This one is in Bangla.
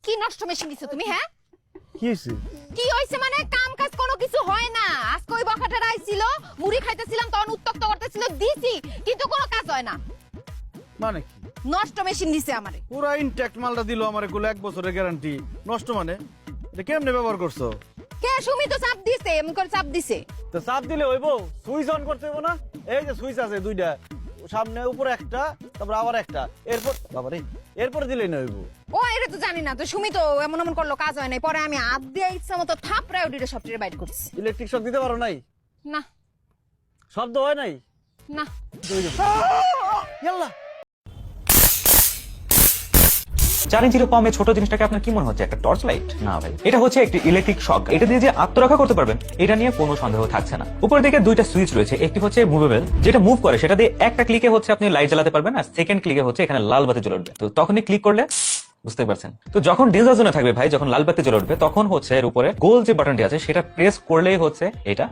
কি নষ্ট মেশিন দিছো তুমি? হ্যাঁ কি হয়েছে? কি হইছে মানে কাম কাজ কোনো কিছু হয় না। আজকে ওই বখাটারা আইছিল, মুড়ি খাইতেছিলাম তখন উত্তক্ত করতেছিল, দিছি কিন্তু কোনো কাজ হয় না। মানে কি? নষ্ট মেশিন দিছে আমারে। পুরা ইনট্যাক্ট মালটা দিল আমারে, কোলে 1 বছরের গ্যারান্টি। নষ্ট মানে এটা কেমনে ব্যবহার করছো? কে সুমি তো চাপ দিছে, এমন করে চাপ দিছে। তো চাপ দিলে হইব, সুইচ অন করতে হইব না? এই যে সুইচ আছে দুইটা, সামনে উপরে একটা, তারপর আবার একটা, এরপর বাবারে এরপর দিলেই না হইব। ও এটা তো জানি না, তো সুমি তো এমন এমন করলো, কাজ হয় নাই। পরে আমি হাত দিয়ে ইচ্ছা মতো থাপড়ায় ওটিরে সবটিরে বাইট করছি। ইলেকট্রিক শক দিতে পারো নাই? না শব্দ হয় নাই? না ইয়াল্লা 4 ইঞ্চির কমে ছোট জিনিসটাকে আপনার কি মনে হচ্ছে? একটা টর্চ লাইট? না ভাই, এটা হচ্ছে একটি ইলেকট্রিক শক। এটা দিয়ে যে আত্মরক্ষা করতে পারবেন এটা নিয়ে কোনো সন্দেহ থাকছে না। উপরের দিকে দুইটা সুইচ রয়েছে, একটি হচ্ছে মুভেবল, যেটা মুভ করে, সেটা দিয়ে একটা ক্লিকে হচ্ছে আপনি লাইট জ্বালাতে পারবেন, আর সেকেন্ড ক্লিকে হচ্ছে এখানে লাল বাতি জ্বলে উঠবে। তো তখনই ক্লিক করলে বুঝতে পারছেন। তো যখন ডেঞ্জার জোনে থাকবে ভাই, যখন লাল বাতি জ্বলে উঠবে, তখন হচ্ছে এর উপরে গোল যে বাটনটি আছে সেটা প্রেস করলেই হচ্ছে এটা